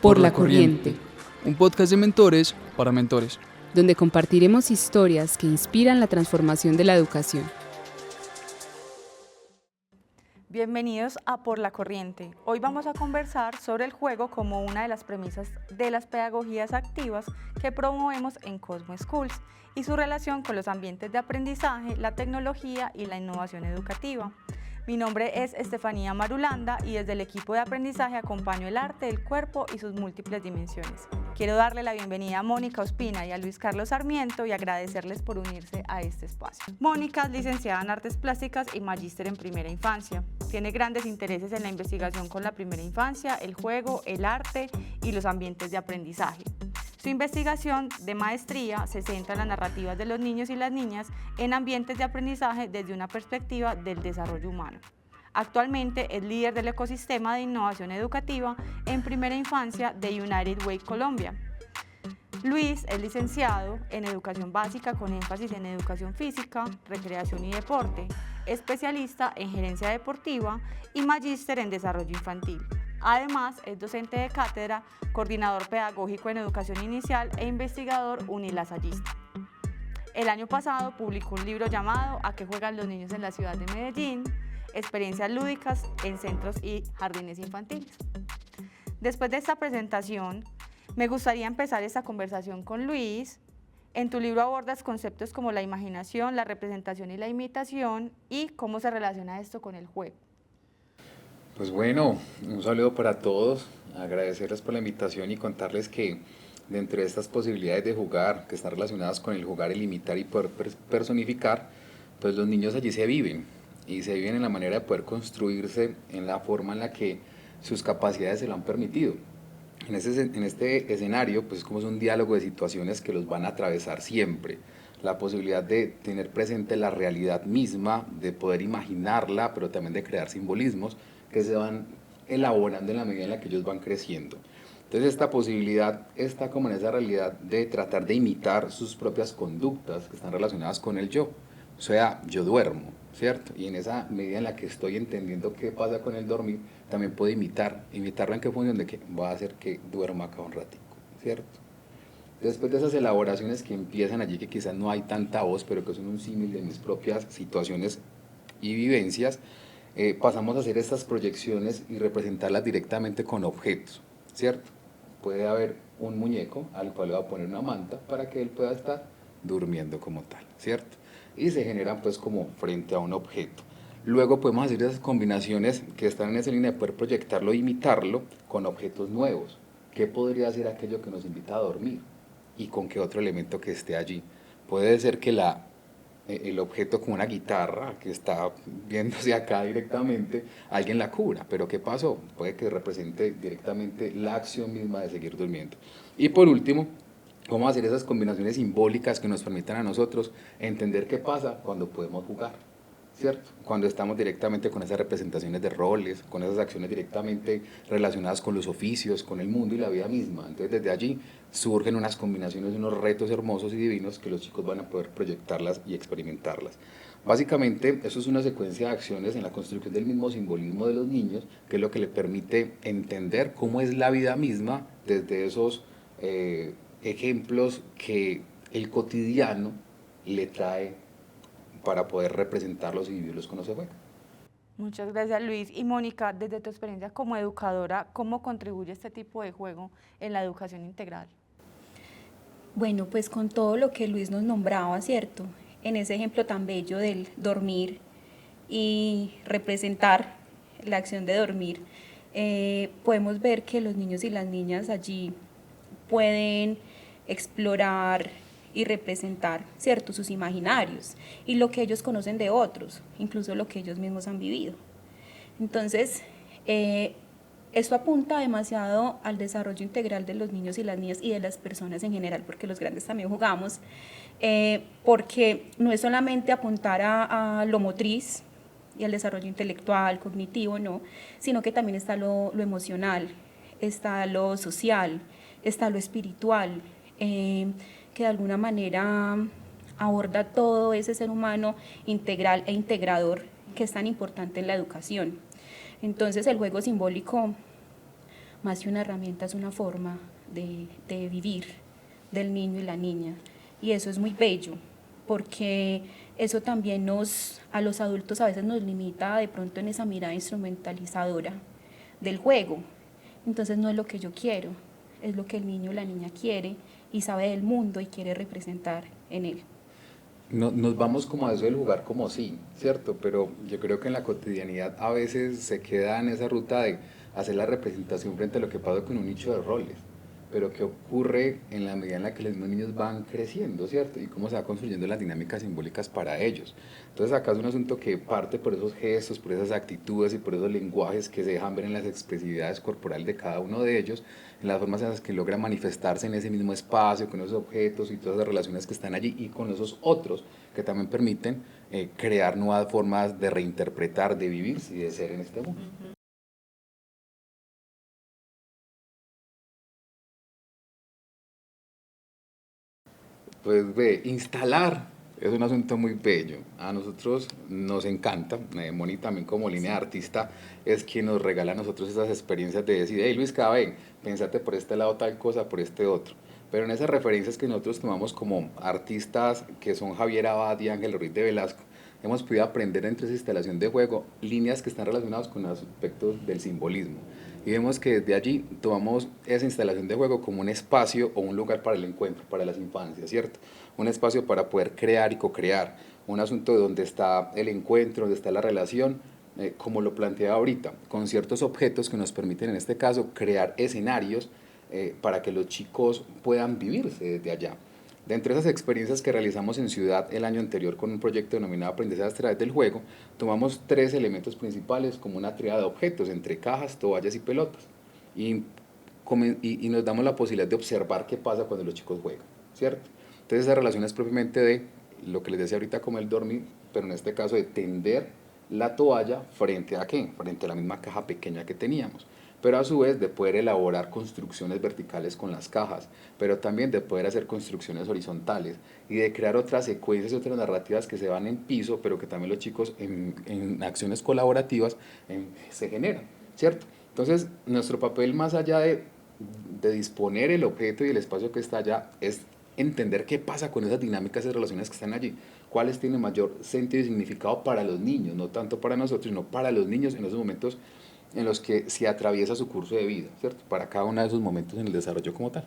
Por la Corriente, un podcast de mentores para mentores, donde compartiremos historias que inspiran la transformación de la educación. Bienvenidos a Por la Corriente. Hoy vamos a conversar sobre el juego como una de las premisas de las pedagogías activas que promovemos en Cosmo Schools y su relación con los ambientes de aprendizaje, la tecnología y la innovación educativa. Mi nombre es Estefanía Marulanda y desde el equipo de aprendizaje acompaño el arte del cuerpo y sus múltiples dimensiones. Quiero darle la bienvenida a Mónica Ospina y a Luis Carlos Sarmiento y agradecerles por unirse a este espacio. Mónica es licenciada en Artes Plásticas y magíster en Primera Infancia. Tiene grandes intereses en la investigación con la primera infancia, el juego, el arte y los ambientes de aprendizaje. Su investigación de maestría se centra en las narrativas de los niños y las niñas en ambientes de aprendizaje desde una perspectiva del desarrollo humano. Actualmente es líder del ecosistema de innovación educativa en primera infancia de United Way Colombia. Luis es licenciado en Educación Básica con énfasis en Educación Física, Recreación y Deporte, especialista en Gerencia Deportiva y magíster en Desarrollo Infantil. Además, es docente de cátedra, coordinador pedagógico en educación inicial e investigador unilasallista. El año pasado publicó un libro llamado ¿A qué juegan los niños en la ciudad de Medellín? Experiencias lúdicas en centros y jardines infantiles. Después de esta presentación, me gustaría empezar esta conversación con Luis. En tu libro abordas conceptos como la imaginación, la representación y la imitación y cómo se relaciona esto con el juego. Pues bueno, un saludo para todos, agradecerles por la invitación y contarles que dentro de estas posibilidades de jugar, que están relacionadas con el jugar, el imitar y poder personificar, pues los niños allí se viven y se viven en la manera de poder construirse en la forma en la que sus capacidades se lo han permitido. En este escenario, pues como es un diálogo de situaciones que los van a atravesar siempre. La posibilidad de tener presente la realidad misma, de poder imaginarla, pero también de crear simbolismos que se van elaborando en la medida en la que ellos van creciendo. Entonces esta posibilidad está como en esa realidad de tratar de imitar sus propias conductas que están relacionadas con el yo. O sea, yo duermo, ¿cierto? Y en esa medida en la que estoy entendiendo qué pasa con el dormir, también puedo imitarlo en qué función de que voy a hacer que duerma acá un ratico, ¿cierto? Después de esas elaboraciones que empiezan allí, que quizás no hay tanta voz, pero que son un símil de mis propias situaciones y vivencias, pasamos a hacer estas proyecciones y representarlas directamente con objetos, ¿cierto? Puede haber un muñeco al cual le va a poner una manta para que él pueda estar durmiendo como tal, ¿cierto? Y se generan pues como frente a un objeto. Luego podemos hacer esas combinaciones que están en esa línea de poder proyectarlo e imitarlo con objetos nuevos. ¿Qué podría ser aquello que nos invita a dormir? ¿Y con qué otro elemento que esté allí? Puede ser que el objeto con una guitarra que está viéndose acá directamente, alguien la cubra, pero ¿qué pasó? Puede que represente directamente la acción misma de seguir durmiendo. Y por último, vamos a hacer esas combinaciones simbólicas que nos permitan a nosotros entender qué pasa cuando podemos jugar, ¿cierto? Cuando estamos directamente con esas representaciones de roles, con esas acciones directamente relacionadas con los oficios, con el mundo y la vida misma. Entonces desde allí surgen unas combinaciones, unos retos hermosos y divinos que los chicos van a poder proyectarlas y experimentarlas. Básicamente eso es una secuencia de acciones en la construcción del mismo simbolismo de los niños, que es lo que le permite entender cómo es la vida misma desde esos ejemplos que el cotidiano le trae para poder representarlos y vivirlos cuando se juega. Muchas gracias, Luis. Y Mónica, desde tu experiencia como educadora, ¿cómo contribuye este tipo de juego en la educación integral? Bueno, pues con todo lo que Luis nos nombraba, ¿cierto? En ese ejemplo tan bello del dormir y representar la acción de dormir, podemos ver que los niños y las niñas allí pueden explorar y representar, ¿cierto?, sus imaginarios y lo que ellos conocen de otros, incluso lo que ellos mismos han vivido. Entonces, esto apunta demasiado al desarrollo integral de los niños y las niñas y de las personas en general, porque los grandes también jugamos, porque no es solamente apuntar a lo motriz y al desarrollo intelectual, cognitivo, no, sino que también está lo emocional, está lo social, está lo espiritual, que de alguna manera aborda todo ese ser humano integral e integrador que es tan importante en la educación. Entonces el juego simbólico más que una herramienta es una forma de vivir del niño y la niña. Y eso es muy bello, porque eso también a los adultos a veces nos limita de pronto en esa mirada instrumentalizadora del juego. Entonces no es lo que yo quiero, es lo que el niño o la niña quiere y sabe del mundo y quiere representar en él. Nos vamos como a eso del jugar como sí, ¿cierto? Pero yo creo que en la cotidianidad a veces se queda en esa ruta de hacer la representación frente a lo que pasa con un nicho de roles, pero qué ocurre en la medida en la que los niños van creciendo, ¿cierto? Y cómo se va construyendo las dinámicas simbólicas para ellos. Entonces acá es un asunto que parte por esos gestos, por esas actitudes y por esos lenguajes que se dejan ver en las expresividades corporales de cada uno de ellos, en las formas en las que logran manifestarse en ese mismo espacio, con esos objetos y todas las relaciones que están allí y con esos otros que también permiten crear nuevas formas de reinterpretar, de vivir y de ser en este mundo. Pues ve, instalar es un asunto muy bello. A nosotros nos encanta, Moni también como línea de artista es quien nos regala a nosotros esas experiencias de decir, hey Luis, ven, pensate por este lado tal cosa, por este otro. Pero en esas referencias que nosotros tomamos como artistas que son Javier Abad y Ángel Ruiz de Velasco, hemos podido aprender entre esa instalación de juego líneas que están relacionadas con aspectos del simbolismo. Y vemos que desde allí tomamos esa instalación de juego como un espacio o un lugar para el encuentro, para las infancias, ¿cierto? Un espacio para poder crear y co-crear, un asunto de donde está el encuentro, donde está la relación, como lo planteaba ahorita, con ciertos objetos que nos permiten en este caso crear escenarios para que los chicos puedan vivirse desde allá. Dentro de esas experiencias que realizamos en Ciudad el año anterior con un proyecto denominado Aprendizaje a través del juego, tomamos 3 elementos principales como una triada de objetos entre cajas, toallas y pelotas. Y nos damos la posibilidad de observar qué pasa cuando los chicos juegan, ¿cierto? Entonces esa relación es propiamente de lo que les decía ahorita como el dormir, pero en este caso de tender la toalla frente a ¿qué? Frente a la misma caja pequeña que teníamos, pero a su vez de poder elaborar construcciones verticales con las cajas, pero también de poder hacer construcciones horizontales y de crear otras secuencias y otras narrativas que se van en piso, pero que también los chicos en acciones colaborativas se generan, ¿cierto? Entonces, nuestro papel más allá de disponer el objeto y el espacio que está allá es entender qué pasa con esas dinámicas y relaciones que están allí, cuáles tienen mayor sentido y significado para los niños, no tanto para nosotros, sino para los niños en esos momentos en los que se atraviesa su curso de vida, ¿cierto? Para cada uno de esos momentos en el desarrollo como tal.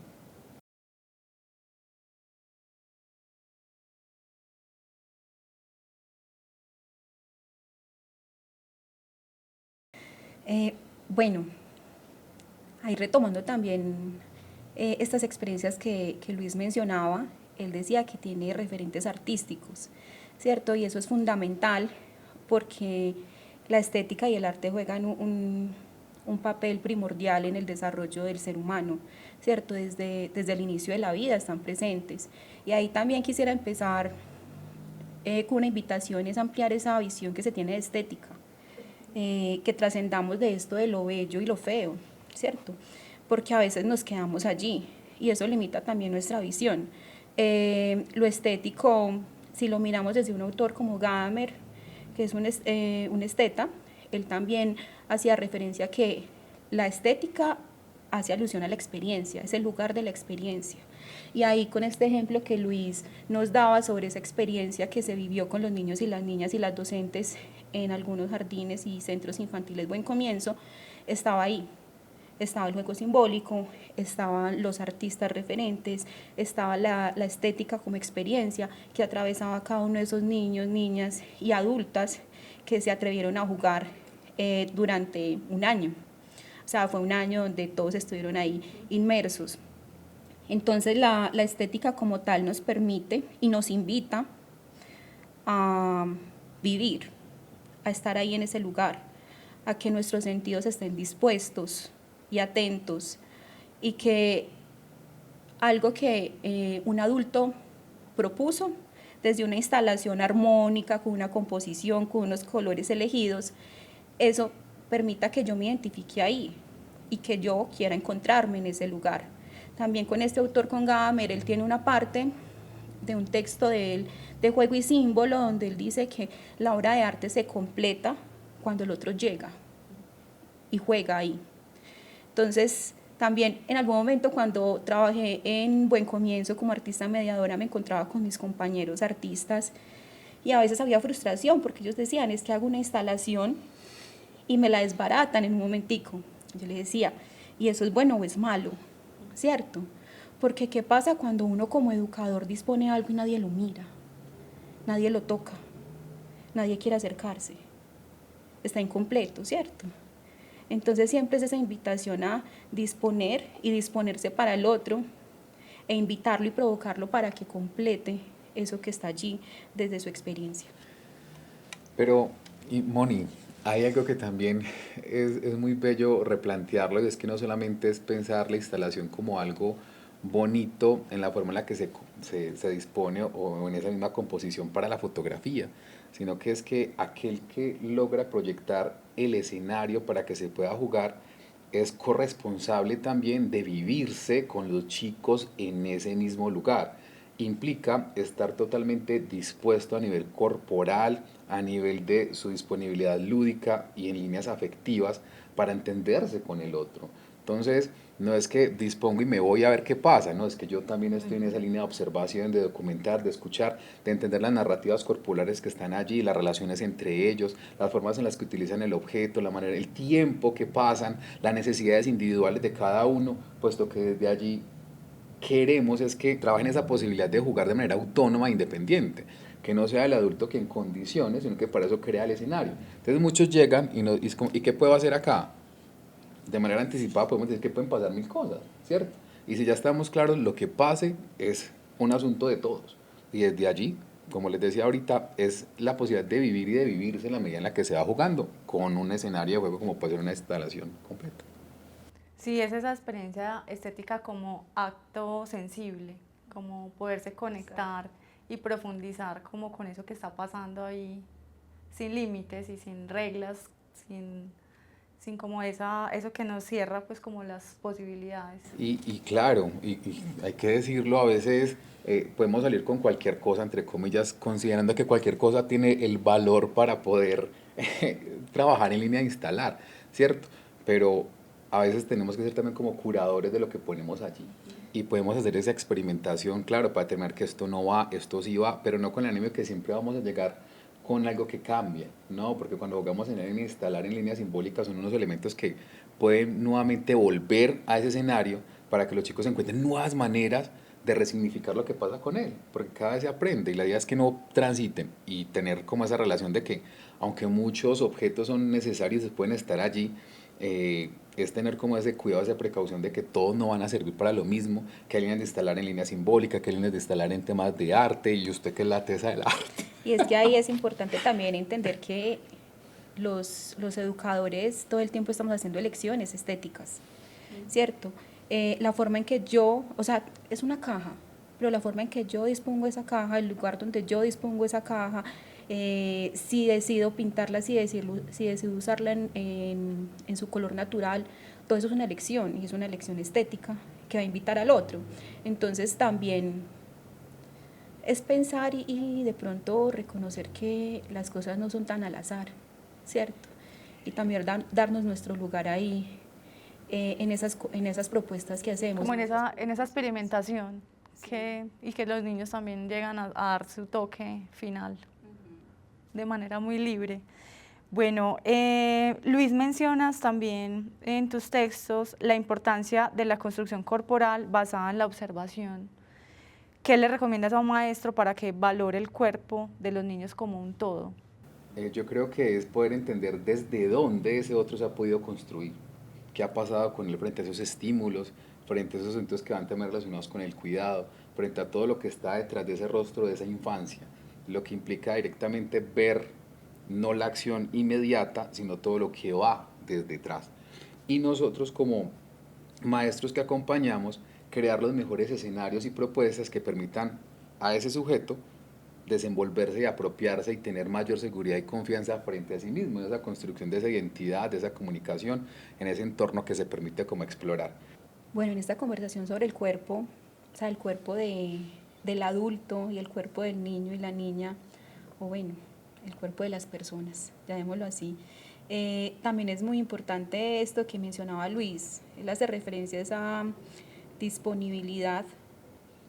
Bueno, ahí retomando también estas experiencias que Luis mencionaba, él decía que tiene referentes artísticos, ¿cierto? Y eso es fundamental porque la estética y el arte juegan un papel primordial en el desarrollo del ser humano, ¿cierto? Desde el inicio de la vida están presentes. Y ahí también quisiera empezar con una invitación, es ampliar esa visión que se tiene de estética, que trascendamos de esto de lo bello y lo feo, ¿cierto? Porque a veces nos quedamos allí y eso limita también nuestra visión. Lo estético, si lo miramos desde un autor como Gadamer, que es un esteta, él también hacía referencia a que la estética hace alusión a la experiencia, es el lugar de la experiencia. Y ahí con este ejemplo que Luis nos daba sobre esa experiencia que se vivió con los niños y las niñas y las docentes en algunos jardines y centros infantiles Buen Comienzo, estaba ahí. Estaba el juego simbólico, estaban los artistas referentes, estaba la estética como experiencia que atravesaba cada uno de esos niños, niñas y adultas que se atrevieron a jugar durante un año. O sea, fue un año donde todos estuvieron ahí inmersos. Entonces la estética como tal nos permite y nos invita a vivir, a estar ahí en ese lugar, a que nuestros sentidos estén dispuestos y atentos, y que algo que un adulto propuso desde una instalación armónica, con una composición, con unos colores elegidos, eso permita que yo me identifique ahí y que yo quiera encontrarme en ese lugar. También con este autor, con Gadamer, él tiene una parte de un texto de él, de Juego y Símbolo, donde él dice que la obra de arte se completa cuando el otro llega y juega ahí. Entonces, también en algún momento cuando trabajé en Buen Comienzo como artista mediadora me encontraba con mis compañeros artistas y a veces había frustración porque ellos decían, es que hago una instalación y me la desbaratan en un momentico. Yo les decía, ¿y eso es bueno o es malo? ¿Cierto? Porque ¿qué pasa cuando uno como educador dispone algo y nadie lo mira? Nadie lo toca, nadie quiere acercarse. Está incompleto, ¿cierto? Entonces siempre es esa invitación a disponer y disponerse para el otro e invitarlo y provocarlo para que complete eso que está allí desde su experiencia. Pero, y Moni, hay algo que también es muy bello replantearlo, y es que no solamente es pensar la instalación como algo bonito en la forma en la que se dispone o en esa misma composición para la fotografía, sino que es que aquel que logra proyectar el escenario para que se pueda jugar es corresponsable también de vivirse con los chicos en ese mismo lugar. Implica estar totalmente dispuesto a nivel corporal, a nivel de su disponibilidad lúdica y en líneas afectivas para entenderse con el otro. Entonces, no es que dispongo y me voy a ver qué pasa, no, es que yo también estoy en esa línea de observación, de documentar, de escuchar, de entender las narrativas corporales que están allí, las relaciones entre ellos, las formas en las que utilizan el objeto, la manera, el tiempo que pasan, las necesidades individuales de cada uno, puesto que desde allí queremos es que trabajen esa posibilidad de jugar de manera autónoma e independiente, que no sea el adulto quien condicione, sino que para eso crea el escenario. Entonces muchos llegan y es como, ¿y qué puedo hacer acá? De manera anticipada podemos decir que pueden pasar mil cosas, ¿cierto? Y si ya estamos claros, lo que pase es un asunto de todos. Y desde allí, como les decía ahorita, es la posibilidad de vivir y de vivirse en la medida en la que se va jugando, con un escenario de juego como puede ser una instalación completa. Sí, es esa experiencia estética como acto sensible, como poderse conectar y profundizar como con eso que está pasando ahí, sin límites y sin reglas, sin como eso que nos cierra pues como las posibilidades. Y claro, y hay que decirlo, a veces podemos salir con cualquier cosa, entre comillas, considerando que cualquier cosa tiene el valor para poder trabajar en línea e instalar, ¿cierto? Pero a veces tenemos que ser también como curadores de lo que ponemos allí. Y podemos hacer esa experimentación, claro, para determinar que esto no va, esto sí va, pero no con el ánimo de que siempre vamos a llegar con algo que cambie, ¿no? Porque cuando jugamos en instalar en líneas simbólicas son unos elementos que pueden nuevamente volver a ese escenario para que los chicos encuentren nuevas maneras de resignificar lo que pasa con él, porque cada vez se aprende y la idea es que no transiten y tener como esa relación de que aunque muchos objetos son necesarios y pueden estar allí, es tener como ese cuidado, esa precaución de que todos no van a servir para lo mismo, que hay líneas de instalar en línea simbólica, que hay líneas de instalar en temas de arte, y usted que es la tesa del arte. Y es que ahí es importante también entender que los educadores todo el tiempo estamos haciendo elecciones estéticas, ¿cierto? La forma en que yo, o sea, es una caja, pero la forma en que yo dispongo esa caja, el lugar donde yo dispongo esa caja, si decido pintarla, si decido usarla en su color natural, todo eso es una elección y es una elección estética que va a invitar al otro. Entonces también es pensar y de pronto reconocer que las cosas no son tan al azar, ¿cierto? Y también darnos nuestro lugar ahí en esas propuestas que hacemos. Como en esa experimentación y que los niños también llegan a dar su toque final de manera muy libre. Bueno, Luis, mencionas también en tus textos la importancia de la construcción corporal basada en la observación. ¿Qué le recomiendas a un maestro para que valore el cuerpo de los niños como un todo? Yo creo que es poder entender desde dónde ese otro se ha podido construir, qué ha pasado con él frente a esos estímulos, frente a esos asuntos que van también relacionados con el cuidado, frente a todo lo que está detrás de ese rostro de esa infancia, lo que implica directamente ver no la acción inmediata, sino todo lo que va desde detrás. Y nosotros como maestros que acompañamos, crear los mejores escenarios y propuestas que permitan a ese sujeto desenvolverse y apropiarse y tener mayor seguridad y confianza frente a sí mismo, en esa construcción de esa identidad, de esa comunicación, en ese entorno que se permite como explorar. Bueno, en esta conversación sobre el cuerpo, o sea, el cuerpo del adulto y el cuerpo del niño y la niña, o bueno, el cuerpo de las personas, llamémoslo así, También es muy importante esto que mencionaba Luis, él hace referencia a esa disponibilidad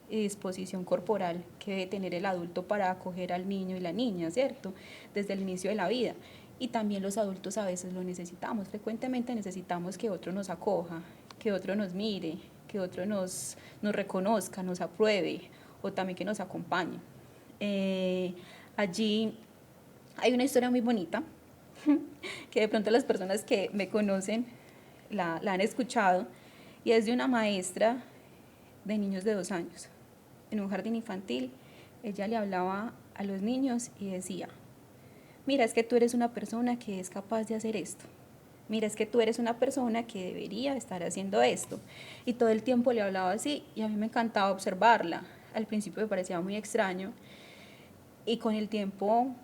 y disposición corporal que debe tener el adulto para acoger al niño y la niña, ¿cierto? Desde el inicio de la vida. Y también los adultos a veces lo necesitamos, frecuentemente necesitamos que otro nos acoja, que otro nos mire, que otro nos reconozca, nos apruebe o también que nos acompañe. Allí hay una historia muy bonita que de pronto las personas que me conocen la han escuchado, y es de una maestra de niños de 2 años. En un jardín infantil, ella le hablaba a los niños y decía: mira, es que tú eres una persona que es capaz de hacer esto. Mira, es que tú eres una persona que debería estar haciendo esto. Y todo el tiempo le hablaba así, y a mí me encantaba observarla. Al principio me parecía muy extraño, y con el tiempo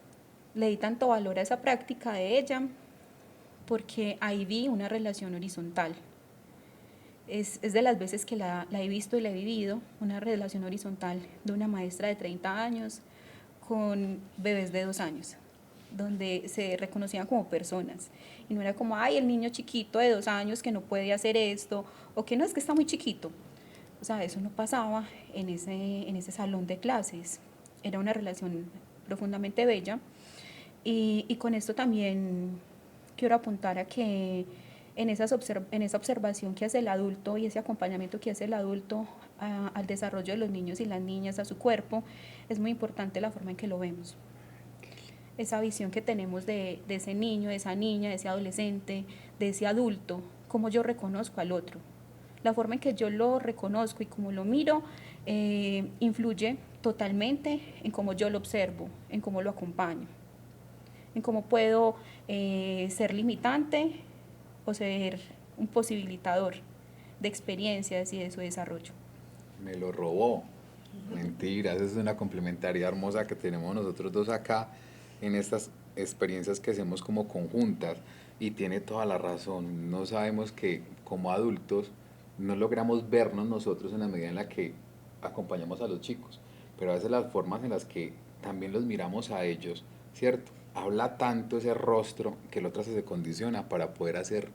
le di tanto valor a esa práctica de ella, porque ahí vi una relación horizontal. Es de las veces que la he visto y la he vivido, una relación horizontal de una maestra de 30 años con bebés de 2 años, donde se reconocían como personas. Y no era como, ay, el niño chiquito de 2 años que no puede hacer esto, o que no, es que está muy chiquito. O sea, eso no pasaba en ese salón de clases. Era una relación profundamente bella. Y con esto también quiero apuntar a que en esa observación que hace el adulto y ese acompañamiento que hace el adulto al desarrollo de los niños y las niñas, a su cuerpo, es muy importante la forma en que lo vemos. Esa visión que tenemos de ese niño, de esa niña, de ese adolescente, de ese adulto, cómo yo reconozco al otro. La forma en que yo lo reconozco y cómo lo miro influye totalmente en cómo yo lo observo, en cómo lo acompaño, en cómo puedo ser limitante o ser un posibilitador de experiencias y de su desarrollo. Me lo robó. Mentiras, esa es una complementariedad hermosa que tenemos nosotros dos acá en estas experiencias que hacemos como conjuntas, y tiene toda la razón. No sabemos que como adultos no logramos vernos nosotros en la medida en la que acompañamos a los chicos, pero a veces las formas en las que también los miramos a ellos, ¿cierto? Habla tanto ese rostro que el otro se condiciona para poder hacer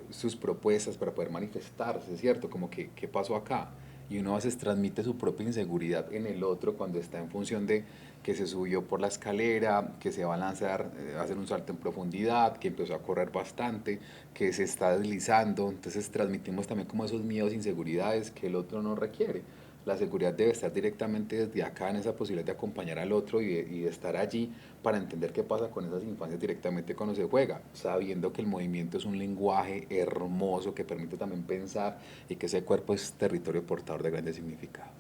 sus propuestas, para poder manifestarse, ¿cierto? Como que, ¿qué pasó acá? Y uno a veces transmite su propia inseguridad en el otro cuando está en función de que se subió por la escalera, que se va a lanzar, hacer un salto en profundidad, que empezó a correr bastante, que se está deslizando. Entonces transmitimos también como esos miedos, inseguridades que el otro no requiere. La seguridad debe estar directamente desde acá, en esa posibilidad de acompañar al otro y de estar allí para entender qué pasa con esas infancias directamente cuando se juega, sabiendo que el movimiento es un lenguaje hermoso que permite también pensar, y que ese cuerpo es territorio portador de grandes significados.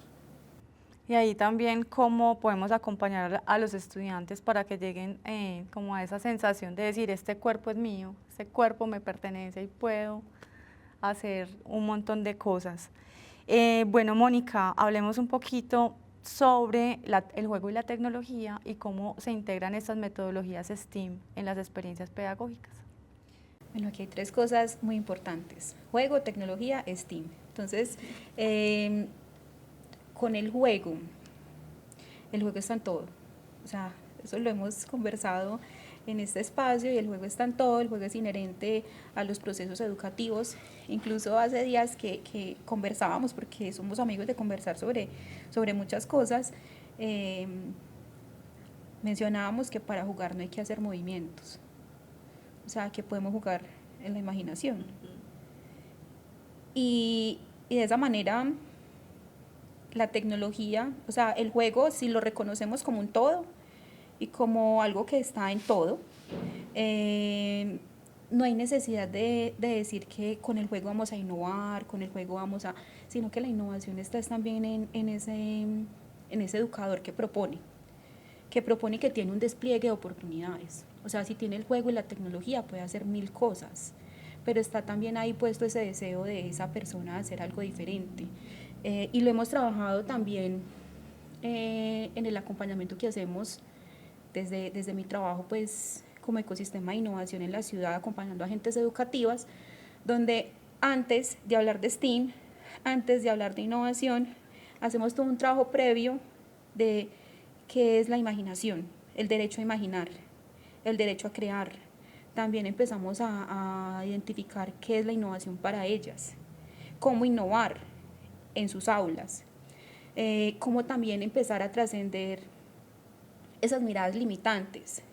Y ahí también cómo podemos acompañar a los estudiantes para que lleguen como a esa sensación de decir, este cuerpo es mío, este cuerpo me pertenece y puedo hacer un montón de cosas. Bueno, Mónica, hablemos un poquito sobre el juego y la tecnología y cómo se integran estas metodologías STEAM en las experiencias pedagógicas. Bueno, aquí hay 3 cosas muy importantes: juego, tecnología, STEAM. Entonces, con el juego está en todo. O sea, eso lo hemos conversado en este espacio, y el juego está en todo. El juego es inherente a los procesos educativos. Incluso hace días que conversábamos, porque somos amigos de conversar sobre muchas cosas, mencionábamos que para jugar no hay que hacer movimientos. O sea, que podemos jugar en la imaginación. Y de esa manera, la tecnología, o sea, el juego, si lo reconocemos como un todo y como algo que está en todo, no hay necesidad de decir que con el juego vamos a innovar, con el juego sino que la innovación está también en ese educador que propone y que tiene un despliegue de oportunidades. O sea, si tiene el juego y la tecnología, puede hacer 1000 cosas, pero está también ahí puesto ese deseo de esa persona de hacer algo diferente. Y lo hemos trabajado también en el acompañamiento que hacemos desde mi trabajo, pues, como ecosistema de innovación en la ciudad, acompañando a agentes educativas, donde antes de hablar de STEAM, antes de hablar de innovación, hacemos todo un trabajo previo de qué es la imaginación, el derecho a imaginar, el derecho a crear, también empezamos a identificar qué es la innovación para ellas, cómo innovar en sus aulas, cómo también empezar a trascender esas miradas limitantes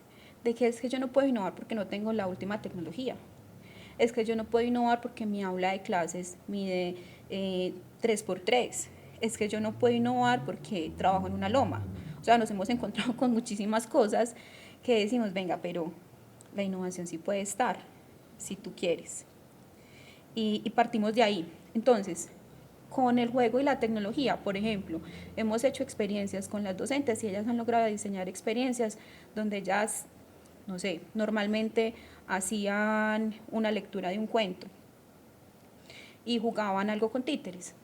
de que es que yo no puedo innovar porque no tengo la última tecnología, es que yo no puedo innovar porque mi aula de clases mide 3x3, es que yo no puedo innovar porque trabajo en una loma. O sea, nos hemos encontrado con muchísimas cosas que decimos, venga, pero la innovación sí puede estar, si tú quieres. Y partimos de ahí. Entonces, con el juego y la tecnología, por ejemplo, hemos hecho experiencias con las docentes y ellas han logrado diseñar experiencias donde ellas, no sé, normalmente hacían una lectura de un cuento y jugaban algo con títeres,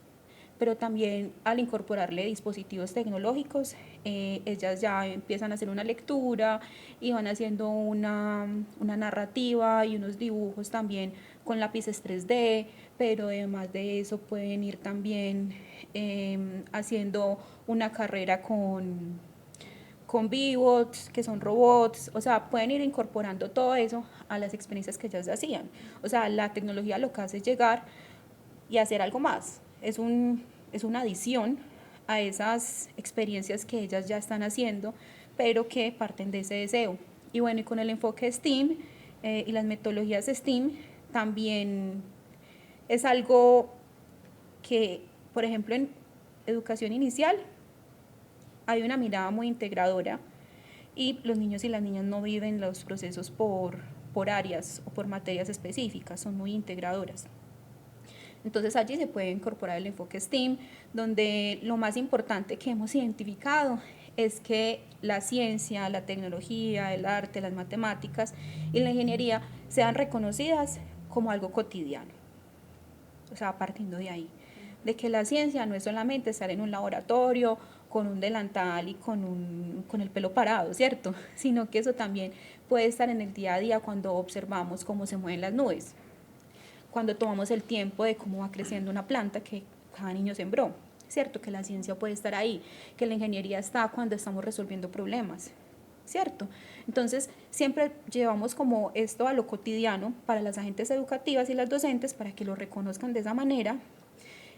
pero también al incorporarle dispositivos tecnológicos, ellas ya empiezan a hacer una lectura y van haciendo una narrativa y unos dibujos también con lápices 3D, pero además de eso pueden ir también haciendo una carrera con V-Bots, que son robots, o sea, pueden ir incorporando todo eso a las experiencias que ellas hacían. O sea, la tecnología lo que hace es llegar y hacer algo más. Es una adición a esas experiencias que ellas ya están haciendo, pero que parten de ese deseo. Y bueno, y con el enfoque STEAM y las metodologías STEAM, también es algo que, por ejemplo, en educación inicial hay una mirada muy integradora y los niños y las niñas no viven los procesos por áreas o por materias específicas, son muy integradoras. Entonces allí se puede incorporar el enfoque STEAM, donde lo más importante que hemos identificado es que la ciencia, la tecnología, el arte, las matemáticas y la ingeniería sean reconocidas como algo cotidiano. O sea, partiendo de ahí, de que la ciencia no es solamente estar en un laboratorio con un delantal y con el pelo parado, ¿cierto? Sino que eso también puede estar en el día a día cuando observamos cómo se mueven las nubes, cuando tomamos el tiempo de cómo va creciendo una planta que cada niño sembró, ¿cierto? Que la ciencia puede estar ahí, que la ingeniería está cuando estamos resolviendo problemas, ¿cierto? Entonces, siempre llevamos como esto a lo cotidiano para las agentes educativas y las docentes para que lo reconozcan de esa manera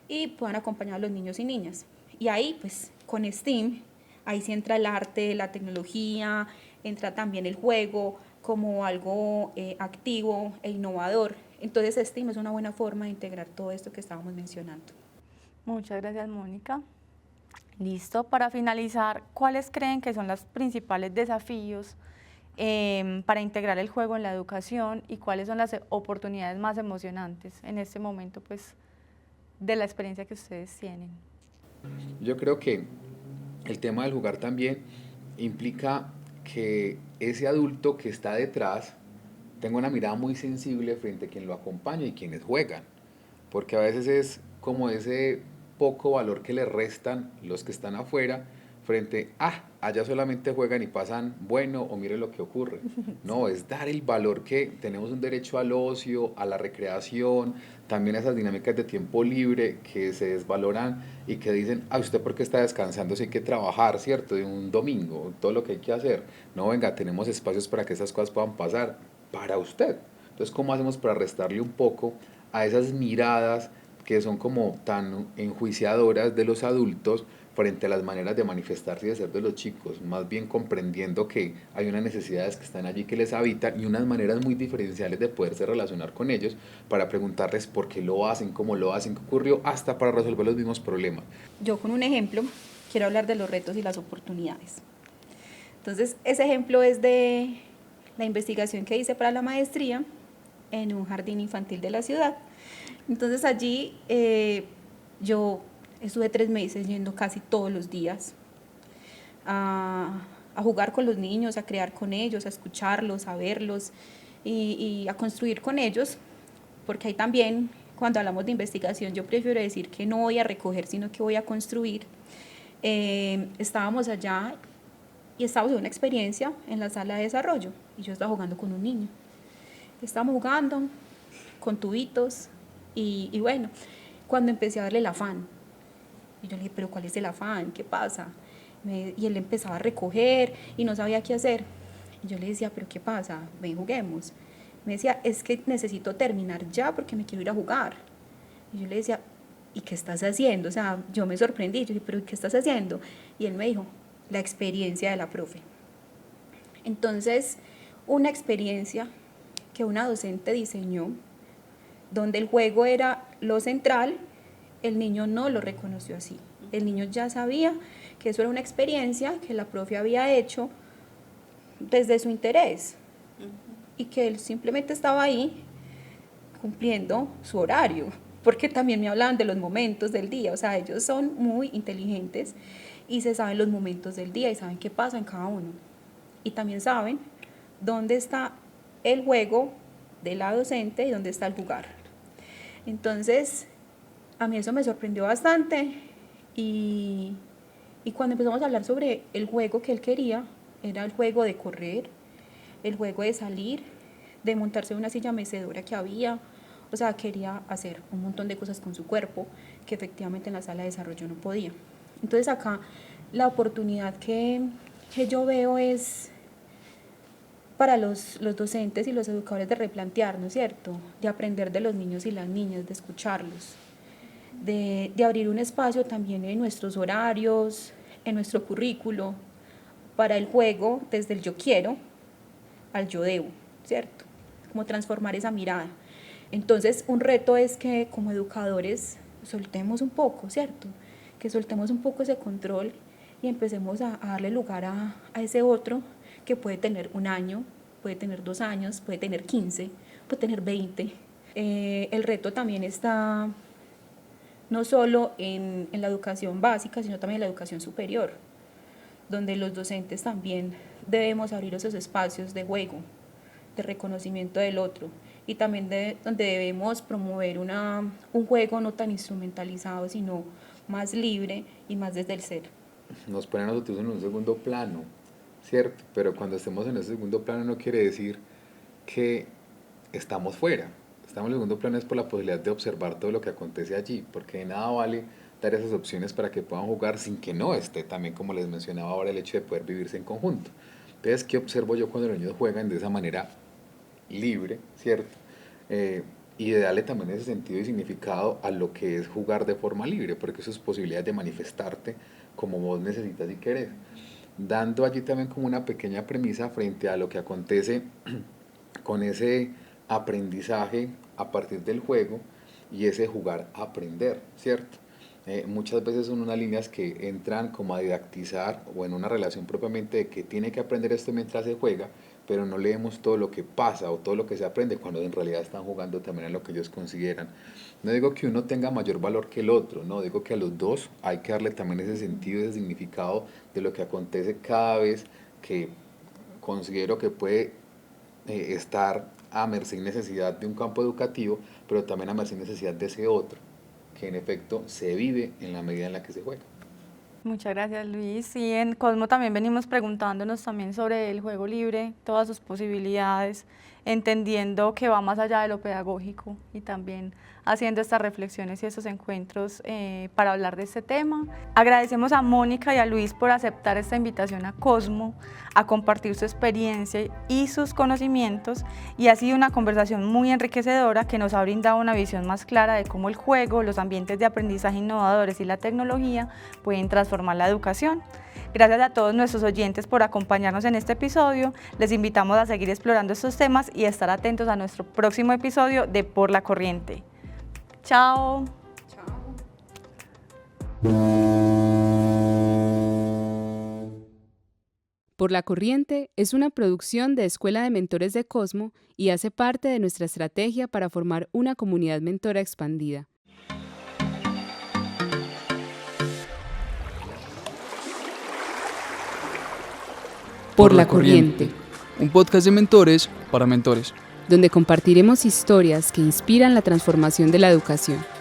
y puedan acompañar a los niños y niñas. Y ahí, pues, con STEAM, ahí sí entra el arte, la tecnología, entra también el juego como algo activo e innovador. Entonces, STEAM es una buena forma de integrar todo esto que estábamos mencionando. Muchas gracias, Mónica. Listo, para finalizar, ¿cuáles creen que son los principales desafíos para integrar el juego en la educación y cuáles son las oportunidades más emocionantes en este momento, pues, de la experiencia que ustedes tienen? Yo creo que el tema del jugar también implica que ese adulto que está detrás tenga una mirada muy sensible frente a quien lo acompaña y quienes juegan, porque a veces es como ese poco valor que le restan los que están afuera frente a, allá solamente juegan y pasan bueno o mire lo que ocurre. No, es dar el valor que tenemos un derecho al ocio, a la recreación, también a esas dinámicas de tiempo libre que se desvaloran y que dicen, usted por qué está descansando si hay que trabajar, ¿cierto? De un domingo, todo lo que hay que hacer. No, venga, tenemos espacios para que esas cosas puedan pasar para usted. Entonces, ¿cómo hacemos para restarle un poco a esas miradas que son como tan enjuiciadoras de los adultos frente a las maneras de manifestarse y de ser de los chicos, más bien comprendiendo que hay unas necesidades que están allí que les habitan y unas maneras muy diferenciales de poderse relacionar con ellos para preguntarles por qué lo hacen, cómo lo hacen, qué ocurrió, hasta para resolver los mismos problemas. Yo con un ejemplo quiero hablar de los retos y las oportunidades. Entonces, ese ejemplo es de la investigación que hice para la maestría en un jardín infantil de la ciudad. Entonces allí yo estuve 3 meses yendo casi todos los días a jugar con los niños, a crear con ellos, a escucharlos, a verlos y a construir con ellos, porque ahí también, cuando hablamos de investigación, yo prefiero decir que no voy a recoger, sino que voy a construir. Estábamos allá y estábamos en una experiencia en la sala de desarrollo y yo estaba jugando con un niño. Estábamos jugando con tubitos y bueno, cuando empecé a darle el afán, y yo le dije, pero ¿cuál es el afán? ¿Qué pasa? Y él empezaba a recoger y no sabía qué hacer. Y yo le decía, pero ¿qué pasa? Ven, juguemos. Me decía, es que necesito terminar ya porque me quiero ir a jugar. Y yo le decía, ¿y qué estás haciendo? O sea, yo me sorprendí, yo dije, ¿pero qué estás haciendo? Y él me dijo, la experiencia de la profe. Entonces, una experiencia que una docente diseñó, donde el juego era lo central, el niño no lo reconoció así. El niño ya sabía que eso era una experiencia que la profe había hecho desde su interés y que él simplemente estaba ahí cumpliendo su horario, porque también me hablaban de los momentos del día, o sea, ellos son muy inteligentes y se saben los momentos del día y saben qué pasa en cada uno. Y también saben dónde está el juego de la docente y dónde está el jugar. Entonces, a mí eso me sorprendió bastante y cuando empezamos a hablar sobre el juego que él quería, era el juego de correr, el juego de salir, de montarse en una silla mecedora que había, o sea, quería hacer un montón de cosas con su cuerpo que efectivamente en la sala de desarrollo no podía. Entonces acá la oportunidad que yo veo es para los docentes y los educadores de replantear, ¿no es cierto?, de aprender de los niños y las niñas, de escucharlos, de abrir un espacio también en nuestros horarios, en nuestro currículo, para el juego desde el yo quiero al yo debo, ¿cierto?, como transformar esa mirada. Entonces un reto es que como educadores soltemos un poco, ¿cierto?, que soltemos un poco ese control y empecemos a darle lugar a ese otro que puede tener 1 año, puede tener 2 años, puede tener 15, puede tener 20. El reto también está no solo en la educación básica, sino también en la educación superior, donde los docentes también debemos abrir esos espacios de juego, de reconocimiento del otro, y también donde debemos promover un juego no tan instrumentalizado, sino más libre y más desde el ser. Nos pone a nosotros en un segundo plano, ¿cierto? Pero cuando estemos en ese segundo plano no quiere decir que estamos fuera. Estamos en el segundo plano es por la posibilidad de observar todo lo que acontece allí, porque de nada vale dar esas opciones para que puedan jugar sin que no esté, también como les mencionaba ahora, el hecho de poder vivirse en conjunto. Entonces, ¿qué observo yo cuando los niños juegan de esa manera libre, ¿cierto? Y de darle también ese sentido y significado a lo que es jugar de forma libre, porque eso es posibilidad de manifestarte como vos necesitas y querés, dando allí también como una pequeña premisa frente a lo que acontece con ese aprendizaje a partir del juego y ese jugar a aprender, ¿cierto? Muchas veces son unas líneas que entran como a didactizar o en una relación propiamente de que tiene que aprender esto mientras se juega, pero no leemos todo lo que pasa o todo lo que se aprende cuando en realidad están jugando también en lo que ellos consideran. No digo que uno tenga mayor valor que el otro, no, digo que a los dos hay que darle también ese sentido, ese significado de lo que acontece cada vez que considero que puede estar a merced y necesidad de un campo educativo, pero también a merced y necesidad de ese otro, que en efecto se vive en la medida en la que se juega. Muchas gracias, Luis. Y en Cosmo también venimos preguntándonos también sobre el juego libre, todas sus posibilidades, entendiendo que va más allá de lo pedagógico y también haciendo estas reflexiones y estos encuentros para hablar de este tema. Agradecemos a Mónica y a Luis por aceptar esta invitación a Cosmo, a compartir su experiencia y sus conocimientos, y ha sido una conversación muy enriquecedora que nos ha brindado una visión más clara de cómo el juego, los ambientes de aprendizaje innovadores y la tecnología pueden transformar la educación. Gracias a todos nuestros oyentes por acompañarnos en este episodio. Les invitamos a seguir explorando estos temas y estar atentos a nuestro próximo episodio de Por la Corriente. Chao. Por la Corriente es una producción de Escuela de Mentores de Cosmo y hace parte de nuestra estrategia para formar una comunidad mentora expandida. Por la Corriente, Un podcast de mentores para mentores. donde compartiremos historias que inspiran la transformación de la educación.